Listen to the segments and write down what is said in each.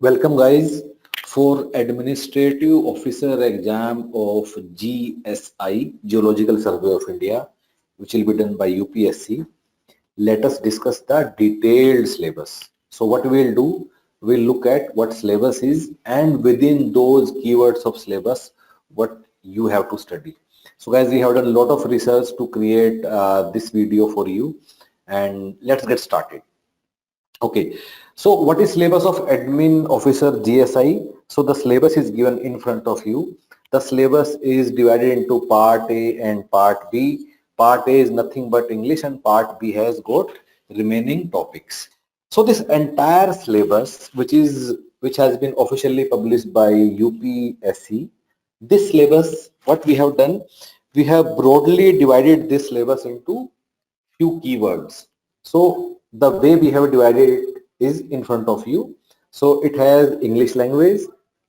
Welcome guys for Administrative Officer exam of GSI, Geological Survey of India, which will be done by UPSC. Let us discuss the detailed syllabus. So what we'll do, we'll look at what syllabus is and within those keywords of syllabus, what you have to study. So guys, we have done a lot of research to create this video for you, and let's get started. Okay, so what is syllabus of admin officer GSI? So the syllabus is given in front of you. The syllabus is divided into part A and part B. Part A is nothing but English and part B has got remaining topics. So this entire syllabus, which has been officially published by UPSC, this syllabus, what we have done, we have broadly divided this syllabus into few keywords. So the way we have divided it is in front of you. So it has English language,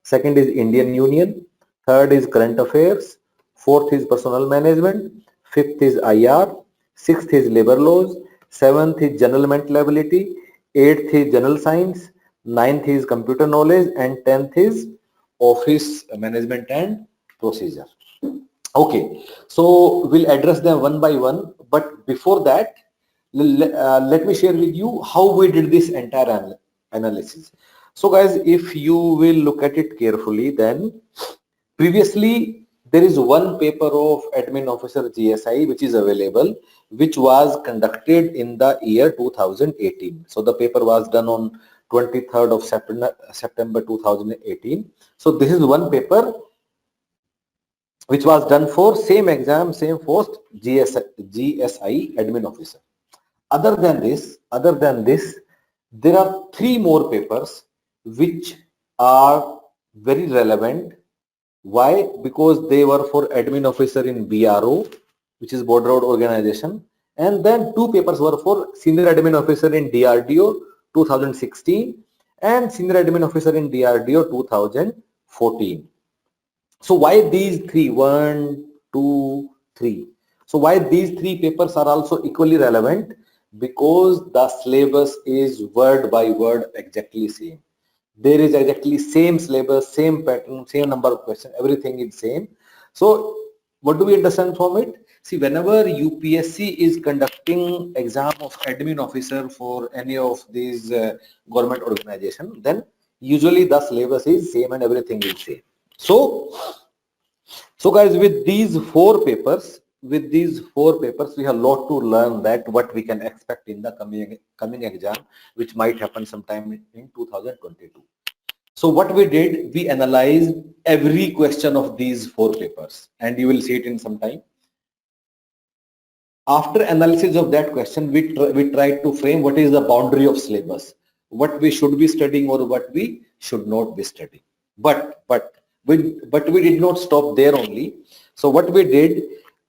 second is Indian Union, third is current affairs, fourth is personal management, fifth is IR, sixth is labor laws, seventh is general mental ability, eighth is general science, ninth is computer knowledge, and tenth is office management and procedure. Okay, so we'll address them one by one, but before that, let me share with you how we did this entire analysis. So guys, if you will look at it carefully, then previously there is one paper of admin officer GSI which is available, which was conducted in the year 2018. So the paper was done on 23rd of September 2018. So this is one paper which was done for same exam, same post, GSI admin officer. Other than this, there are three more papers which are very relevant. Why? Because they were for admin officer in BRO, which is Border Road Organization, and then two papers were for senior admin officer in DRDO 2016 and senior admin officer in DRDO 2014. So why these three? One, two, three. So why these three papers are also equally relevant? Because the syllabus is word by word exactly same. There is exactly same syllabus, same pattern, same number of questions, everything is same. So what do we understand from it? See, whenever UPSC is conducting exam of admin officer for any of these government organization, then usually the syllabus is same and everything is same. So guys, with these four papers, we have a lot to learn that what we can expect in the coming exam, which might happen sometime in 2022. So what we did, we analyzed every question of these four papers, and you will see it in some time. After analysis of that question, we tried to frame what is the boundary of syllabus, what we should be studying or what we should not be studying. But we did not stop there only. So what we did,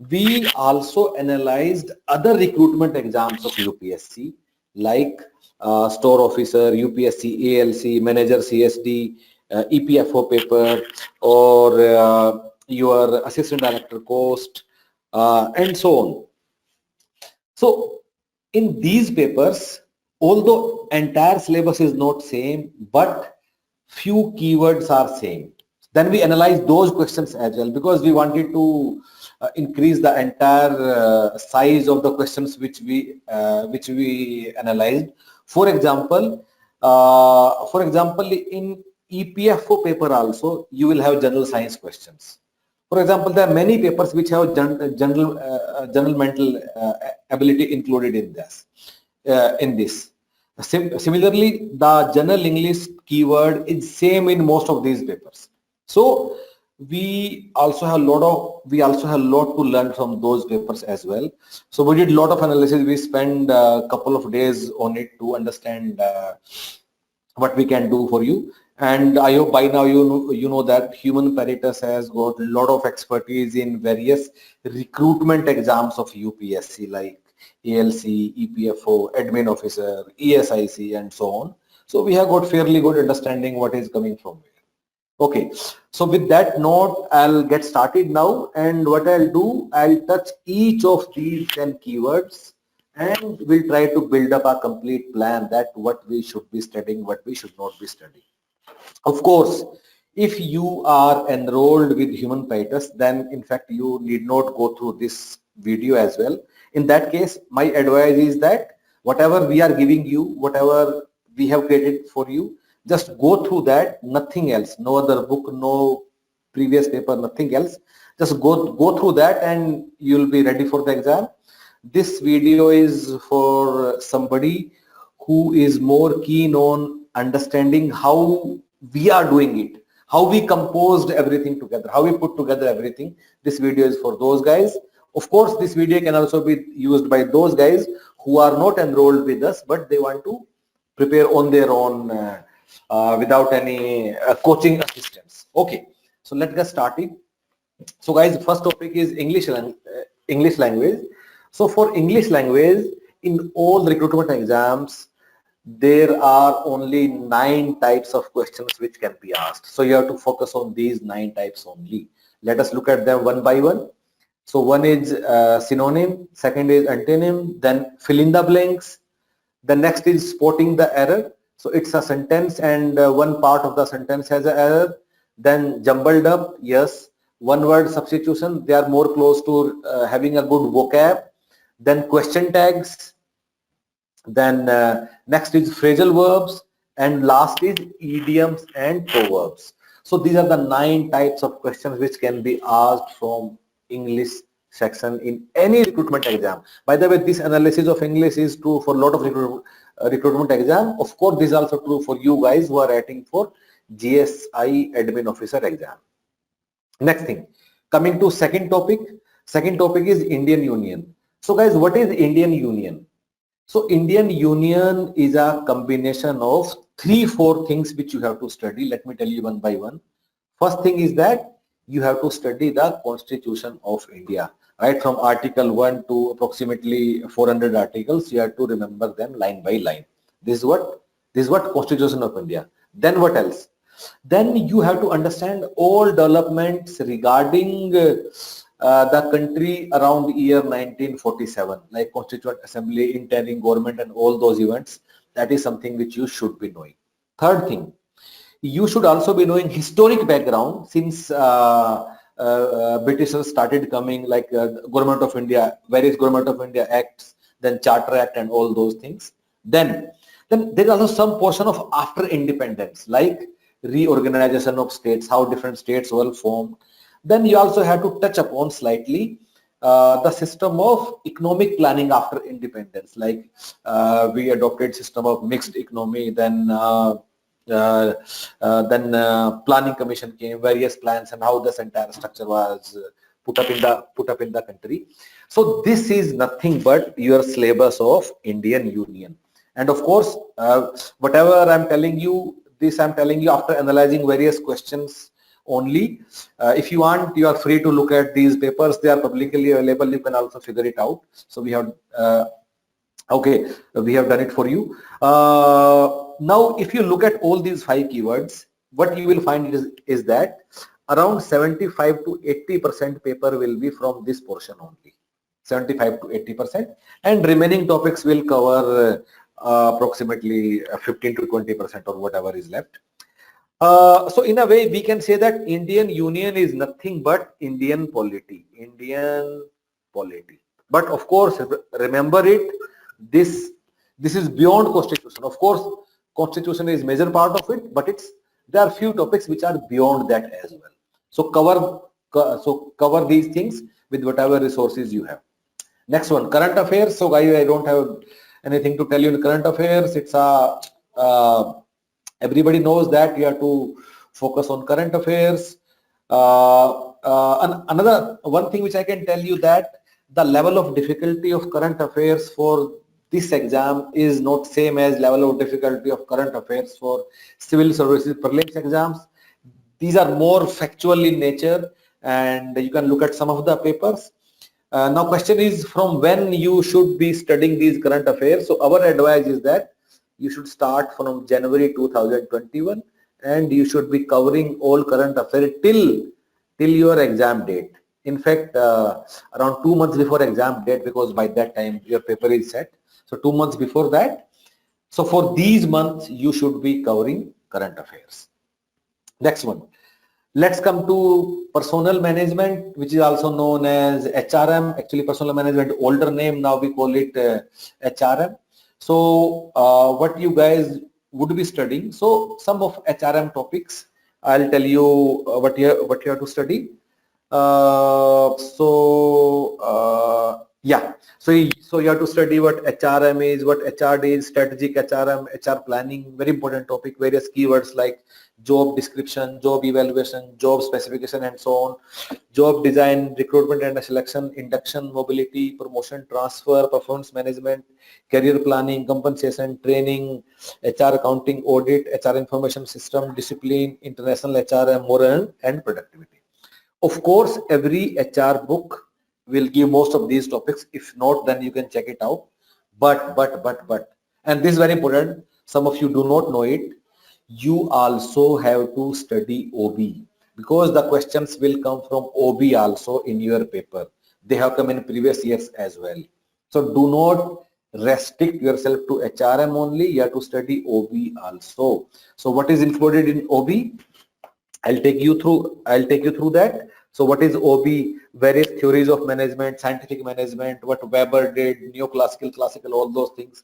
we also analyzed other recruitment exams of UPSC like store officer, UPSC ALC, manager CSD, EPFO paper, or your assistant director cost, and so on. So in these papers, although entire syllabus is not same, but few keywords are same. Then we analyze those questions as well because we wanted to increase the entire size of the questions which we analyzed. For example, in EPFO paper also you will have general science questions. For example, there are many papers which have general mental ability included in this. Similarly, the general English keyword is same in most of these papers. So we also have a lot to learn from those papers as well. So we did a lot of analysis. We spent a couple of days on it to understand what we can do for you. And I hope by now you know that Human Peritus has got a lot of expertise in various recruitment exams of UPSC like ALC, EPFO, admin officer, ESIC, and so on. So we have got fairly good understanding what is coming from it. Okay, so with that note, I'll get started now, and what I'll do, I'll touch each of these 10 keywords and we'll try to build up a complete plan that what we should be studying, what we should not be studying. Of course, if you are enrolled with Human PITUS, then in fact you need not go through this video as well. In that case, my advice is that whatever we are giving you, whatever we have created for you, just go through that, nothing else, no other book, no previous paper, nothing else. Just go through that and you'll be ready for the exam. This video is for somebody who is more keen on understanding how we are doing it, how we composed everything together, how we put together everything. This video is for those guys. Of course, this video can also be used by those guys who are not enrolled with us, but they want to prepare on their own without any coaching assistance. Okay, so let's get started. So guys, first topic is English language. So for English language, in all recruitment exams, there are only 9 types of questions which can be asked. So you have to focus on these 9 types only. Let us look at them one by one. So one is synonym, second is antonym, then fill in the blanks. The next is spotting the error. So it's a sentence and one part of the sentence has an error. Then jumbled up, yes. One word substitution, they are more close to having a good vocab. Then question tags. Then next is phrasal verbs, and last is idioms and proverbs. So these are the 9 types of questions which can be asked from English section in any recruitment exam. By the way, this analysis of English is true for a lot of recruitment exam. Of course, this is also true for you guys who are writing for GSI admin officer exam. Next thing, coming to second topic is Indian Union. So guys, what is Indian Union? So Indian Union is a combination of 3-4 things which you have to study. Let me tell you one by one. First thing is that you have to study the Constitution of India, right? From Article 1 to approximately 400 articles. You have to remember them line by line. This is what Constitution of India. Then what else? Then you have to understand all developments regarding the country around year 1947, like Constituent Assembly, interim government and all those events. That is something which you should be knowing. Third thing, you should also be knowing historic background since Britishers started coming, like Government of India, various Government of India acts, then Charter Act and all those things. Then there is also some portion of after independence, like reorganization of states, how different states were formed. Then you also have to touch upon slightly the system of economic planning after independence, like we adopted system of mixed economy, then planning commission came, various plans, and how this entire structure was put up in the country. So this is nothing but your syllabus of Indian Union. And of course, whatever I'm telling you, this I'm telling you after analyzing various questions only. If you want, you are free to look at these papers. They are publicly available. You can also figure it out. So we have we have done it for you. Now, if you look at all these 5 keywords, what you will find is that around 75 to 80% paper will be from this portion only. 75 to 80%, and remaining topics will cover approximately 15 to 20% or whatever is left. So in a way, we can say that Indian Union is nothing but Indian polity. But of course, remember it. This is beyond Constitution. Of course, Constitution is major part of it, but there are few topics which are beyond that as well. So cover these things with whatever resources you have. Next one, current affairs. So guys, I don't have anything to tell you in current affairs. It's everybody knows that you have to focus on current affairs. Another one thing which I can tell you, that the level of difficulty of current affairs for this exam is not same as level of difficulty of current affairs for civil services prelims exams. These are more factual in nature, and you can look at some of the papers. Now question is, from when you should be studying these current affairs? So our advice is that you should start from January 2021, and you should be covering all current affairs till your exam date. In fact, around 2 months before exam date, because by that time your paper is set. So 2 months before that. So for these months, you should be covering current affairs. Next one. Let's come to personnel management, which is also known as HRM. Actually, personnel management, older name, now we call it HRM. So what you guys would be studying. So some of HRM topics, I'll tell you what you have to study. Yeah, so you have to study what HRM is, what HRD is, strategic HRM, HR planning, very important topic, various keywords like job description, job evaluation, job specification, and so on, job design, recruitment and selection, induction, mobility, promotion, transfer, performance management, career planning, compensation, training, HR accounting, audit, HR information system, discipline, international HRM, moral and productivity. Of course, every HR book will give most of these topics. If not, then you can check it out. But, and this is very important. Some of you do not know it. You also have to study OB because the questions will come from OB also in your paper. They have come in previous years as well. So do not restrict yourself to HRM only. You have to study OB also. So what is included in OB? I'll take you through that. So what is OB? Various theories of management, scientific management, what Weber did, neoclassical, classical, all those things.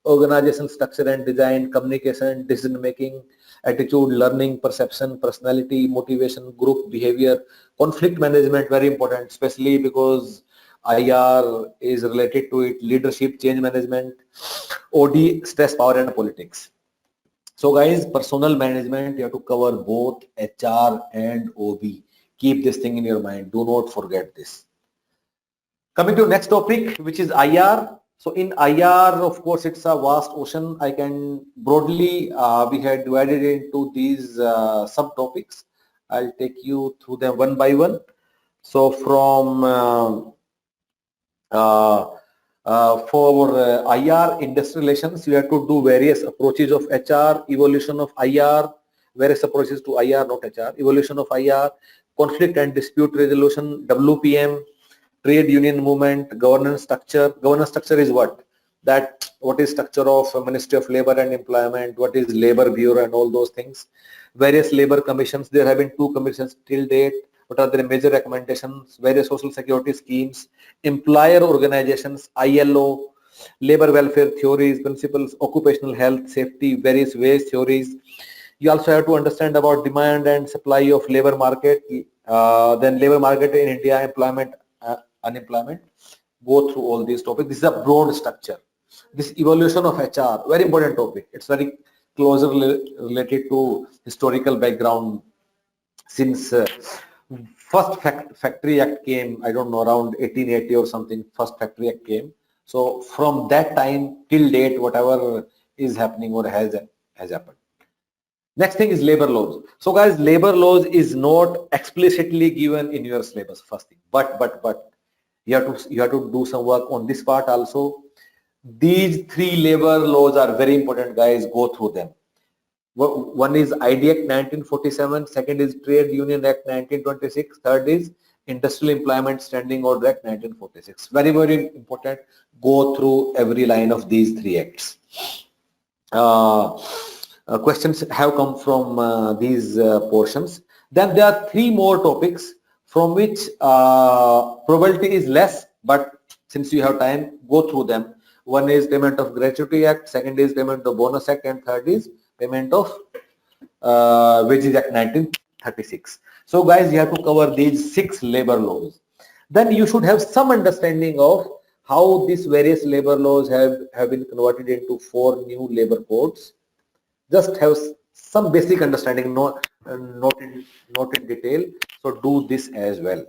Organization, structure and design, communication, decision making, attitude, learning, perception, personality, motivation, group behavior, conflict management, very important, especially because IR is related to it, leadership, change management, OD, stress, power and politics. So guys, personal management, you have to cover both HR and OB. Keep this thing in your mind. Do not forget this. Coming to next topic, which is IR. So in IR, of course, it's a vast ocean. I can broadly, we had divided into these subtopics. I'll take you through them one by one. So from for IR, industrial relations, you have to do various approaches of HR, evolution of IR, various approaches to IR, not HR, evolution of IR, conflict and dispute resolution, WPM, trade union movement, governance structure. Governance structure is what? That what is structure of Ministry of Labor and Employment, what is Labor Bureau and all those things. Various labor commissions, there have been 2 commissions till date. What are their major recommendations? Various social security schemes, employer organizations, ILO, labor welfare theories, principles, occupational health, safety, various wage theories. You also have to understand about demand and supply of labor market, then labor market in India, employment, unemployment. Go through all these topics. This is a broad structure. This evolution of HR, very important topic. It's very closely related to historical background since first Factory Act came, I don't know, around 1880 or something, first Factory Act came. So from that time till date, whatever is happening or has happened. Next thing is labor laws. So guys, labor laws is not explicitly given in your syllabus, first thing, but you have to do some work on this part also. These 3 labor laws are very important, guys. Go through them. One is ID Act 1947, second is Trade Union Act 1926, third is Industrial Employment Standing Order Act 1946. Very, very important. Go through every line of these 3 acts. Questions have come from these portions. Then there are 3 more topics from which probability is less, but since you have time, go through them. One is Payment of Gratuity Act, second is Payment of Bonus Act, and third is Payment of Wages Act 1936. So guys, you have to cover these 6 labor laws. Then you should have some understanding of how these various labor laws have been converted into 4 new labor codes. Just have some basic understanding, not in detail. So do this as well.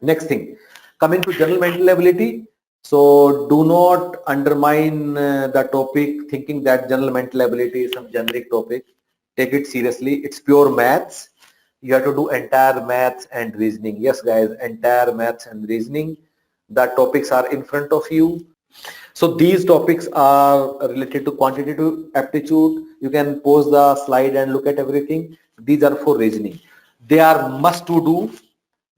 Next thing, coming to general mental ability. So do not undermine the topic thinking that general mental ability is some generic topic. Take it seriously. It's pure maths. You have to do entire maths and reasoning. Yes guys, entire maths and reasoning. The topics are in front of you. So these topics are related to quantitative aptitude. You can pause the slide and look at everything. These are for reasoning. They are must to do,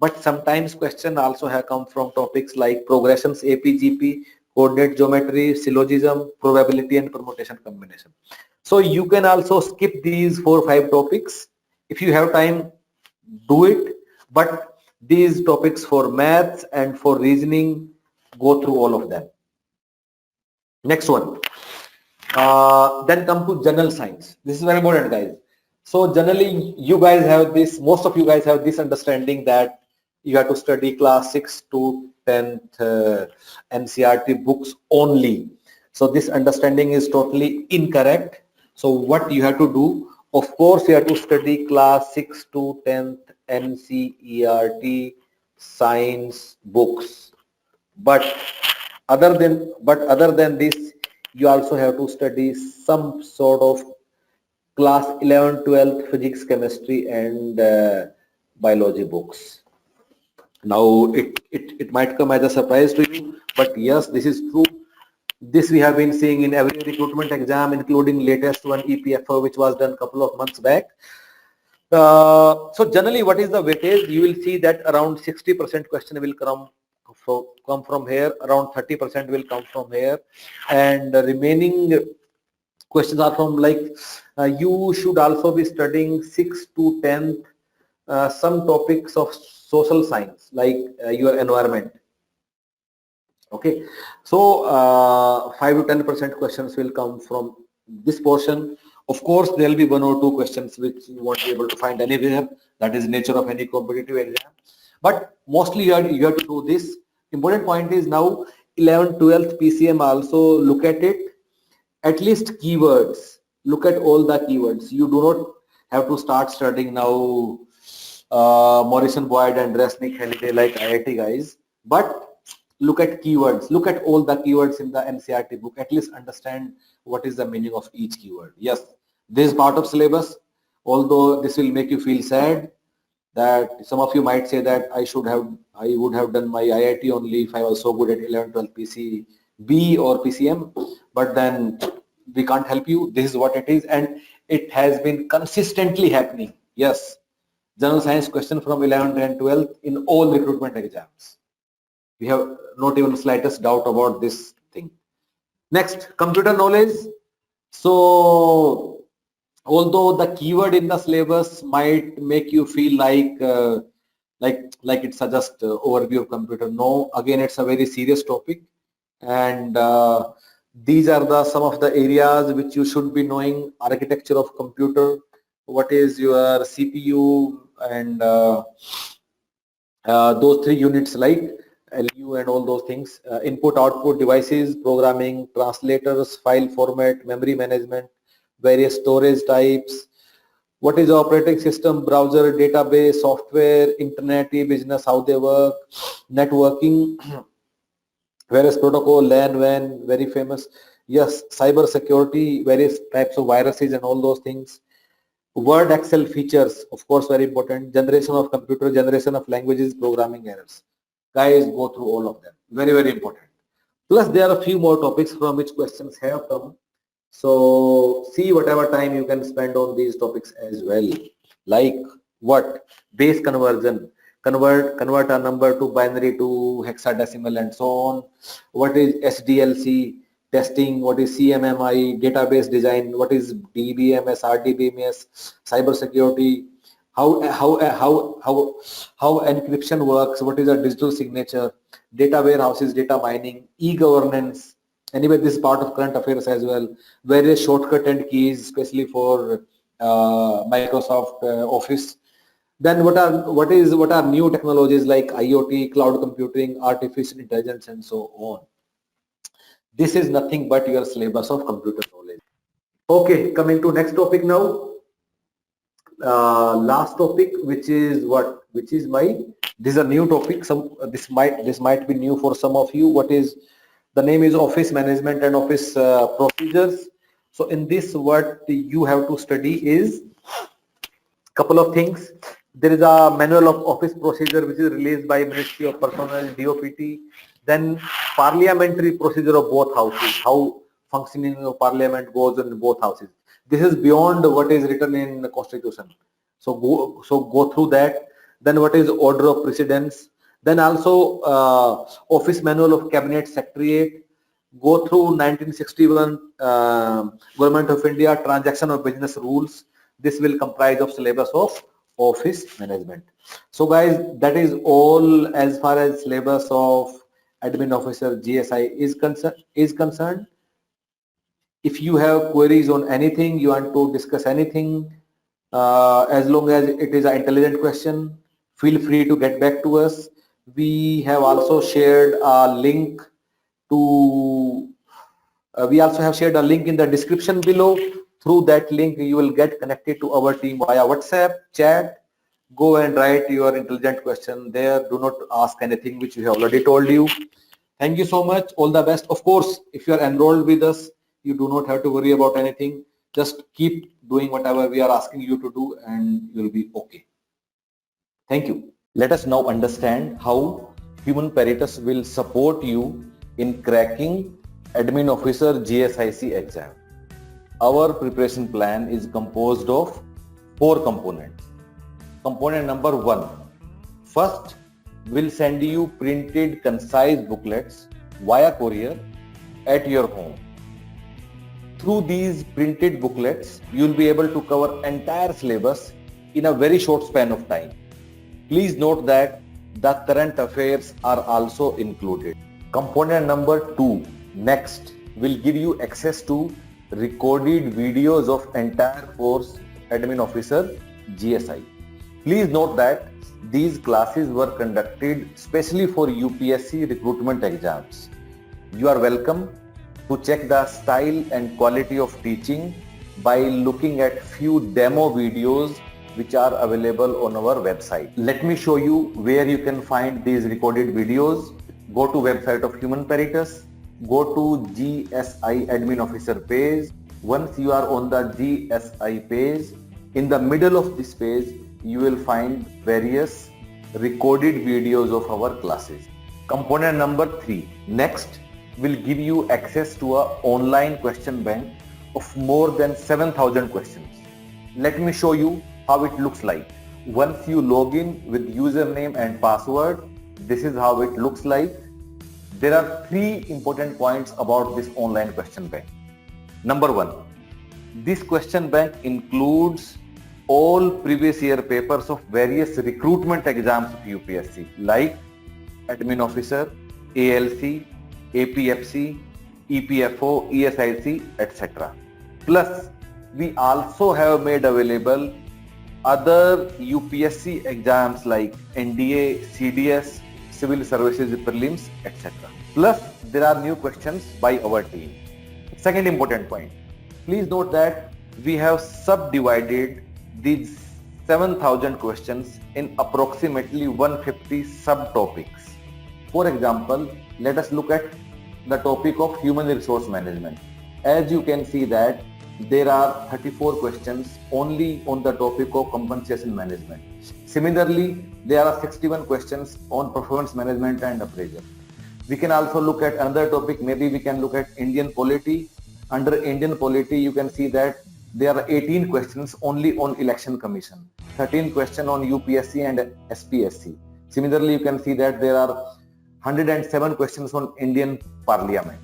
but sometimes question also have come from topics like progressions, APGP, coordinate geometry, syllogism, probability and permutation combination. So you can also skip these 4 or 5 topics If you have time, do it. But these topics for maths and for reasoning, go through all of them. Next one. Then come to general science. This is very important, guys. So generally, you guys have this, most of you guys have this understanding that you have to study class 6 to 10th NCERT books only. So this understanding is totally incorrect. So what you have to do, of course, you have to study class 6 to 10th NCERT science books. But other than this, you also have to study some sort of class 11, 12th physics, chemistry, and biology books. Now, it might come as a surprise to you, but yes, this is true. This we have been seeing in every recruitment exam, including latest one, EPFO, which was done a couple of months back. So generally, what is the weightage? You will see that around 60% question will come from here, around 30% will come from here, and the remaining questions are from like you should also be studying 6 to 10th some topics of social science like your environment. Okay, so 5 to 10% questions will come from this portion. Of course, there will be 1 or 2 questions which you won't be able to find anywhere. That is nature of any competitive exam. But mostly you have to do this. Important point is now 11, 12th PCM also look at it. At least keywords. Look at all the keywords. You do not have to start studying now Morrison Boyd and Resnick Halliday like IIT guys. But look at keywords. Look at all the keywords in the NCERT book. At least understand what is the meaning of each keyword. Yes, this is part of syllabus. Although this will make you feel sad that some of you might say that I would have done my IIT only if I was so good at 11, 12 PCB or PCM. But then we can't help you. This is what it is, and it has been consistently happening. Yes, general science question from 11th and 12th in all recruitment exams. We have not even slightest doubt about this thing. Next, computer knowledge. So, although the keyword in the syllabus might make you feel like it's a just overview of computer. No, again, it's a very serious topic, and these are some of the areas which you should be knowing: architecture of computer, what is your CPU, and those 3 units like LU and all those things, input output devices, programming, translators, file format, memory management, various storage types, what is operating system, browser, database, software, internet, e-business, how they work, networking, various protocol, LAN, WAN, very famous. Yes, cyber security, various types of viruses and all those things. Word, Excel features, of course, very important. Generation of computer, generation of languages, programming errors. Guys, go through all of them. Very, very important. Plus, there are a few more topics from which questions have come. So, see whatever time you can spend on these topics as well. Like what? Base conversion. Convert a number to binary to hexadecimal and so on. What is SDLC? Testing, what is CMMI, database design, what is DBMS, RDBMS, cyber security, how encryption works, what is a digital signature, data warehouses, data mining, e-governance. Anyway, this is part of current affairs as well. Various shortcut and keys, especially for Microsoft Office. Then what are new technologies like IoT, cloud computing, artificial intelligence, and so on. This is nothing but your syllabus of computer knowledge. Okay, coming to next topic now. Last topic, which is what? Which is this is a new topic. This might be new for some of you. What is the name is office management and office procedures. So in this, what you have to study is couple of things. There is a manual of office procedure which is released by Ministry of Personnel, DOPT. Then parliamentary procedure of both houses, how functioning of parliament goes in both houses. This is beyond what is written in the constitution. So go through that. Then what is order of precedence. Then also office manual of cabinet secretariat. Go through 1961 Government of India transaction of business rules. This will comprise of syllabus of office management. So guys, that is all as far as syllabus of admin officer GSI is concerned. If you have queries on anything, you want to discuss anything, as long as it is an intelligent question, feel free to get back to us. We have also shared a link to, we also have shared a link in the description below. Through that link, you will get connected to our team via WhatsApp chat. Go and write your intelligent question there. Do not ask anything which we have already told you. Thank you so much. All the best. Of course, if you are enrolled with us, you do not have to worry about anything. Just keep doing whatever we are asking you to do and you'll be okay. Thank you. Let us now understand how Human Peritus will support you in cracking Admin Officer GSIC exam. Our preparation plan is composed of 4 components. Component number 1. First, we'll send you printed concise booklets via courier at your home. Through these printed booklets, you'll be able to cover entire syllabus in a very short span of time. Please note that the current affairs are also included. Component number 2, next, will give you access to recorded videos of entire course Admin Officer GSI. Please note that these classes were conducted specially for UPSC recruitment exams. You are welcome to check the style and quality of teaching by looking at few demo videos which are available on our website. Let me show you where you can find these recorded videos. Go to website of Human Peritus, go to GSI Admin Officer page. Once you are on the GSI page, in the middle of this page, you will find various recorded videos of our classes. Component number 3, next, will give you access to an online question bank of more than 7,000 questions. Let me show you how it looks like. Once you log in with username and password, this is how it looks like. There are 3 important points about this online question bank. Number 1, this question bank includes all previous year papers of various recruitment exams of UPSC like Admin Officer, ALC, APFC, EPFO, ESIC, etc. Plus, we also have made available other UPSC exams like NDA, CDS, Civil Services Prelims, etc. Plus, there are new questions by our team. Second important point, please note that we have subdivided these 7,000 questions in approximately 150 subtopics. For example, let us look at the topic of human resource management. As you can see that there are 34 questions only on the topic of compensation management. Similarly, there are 61 questions on performance management and appraisal. We can also look at another topic, maybe we can look at Indian polity. Under Indian polity, you can see that there are 18 questions only on election commission, 13 questions on UPSC and SPSC. Similarly, you can see that there are 107 questions on Indian Parliament.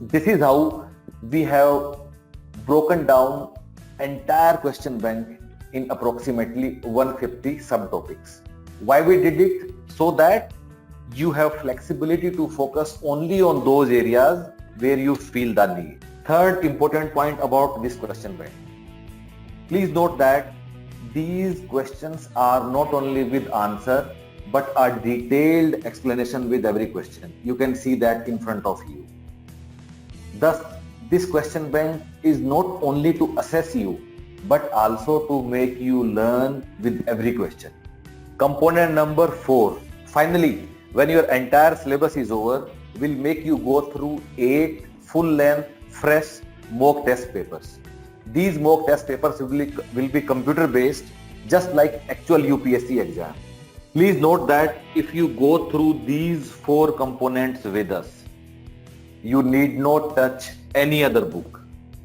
This is how we have broken down entire question bank in approximately 150 subtopics. Why we did it? So that you have flexibility to focus only on those areas where you feel the need. Third important point about this question bank. Please note that these questions are not only with answer but a detailed explanation with every question. You can see that in front of you. Thus, this question bank is not only to assess you but also to make you learn with every question. Component number 4. Finally, when your entire syllabus is over, we'll make you go through 8 full-length, fresh mock test papers. These mock test papers will be computer-based, just like actual UPSC exam. Please note that if you go through these 4 components with us, you need not touch any other book,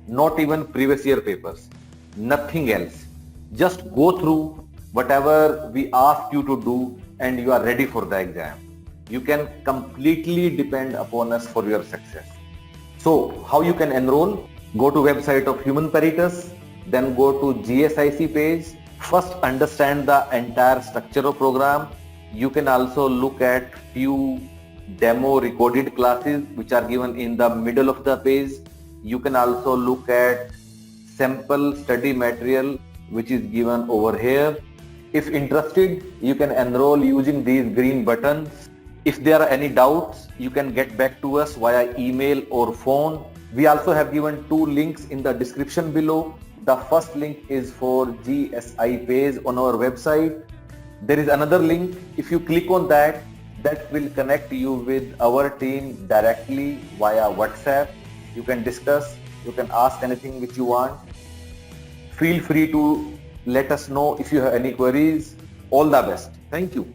not even previous year papers, nothing else. Just go through whatever we ask you to do and you are ready for the exam. You can completely depend upon us for your success. So, how you can enroll? Go to website of Human Peritus, then go to GSIC page. First understand the entire structure of program. You can also look at few demo recorded classes which are given in the middle of the page. You can also look at sample study material which is given over here. If interested, you can enroll using these green buttons. If there are any doubts, you can get back to us via email or phone. We also have given 2 links in the description below. The first link is for GSI page on our website. There is another link. If you click on that, that will connect you with our team directly via WhatsApp. You can discuss, you can ask anything which you want. Feel free to let us know if you have any queries. All the best. Thank you.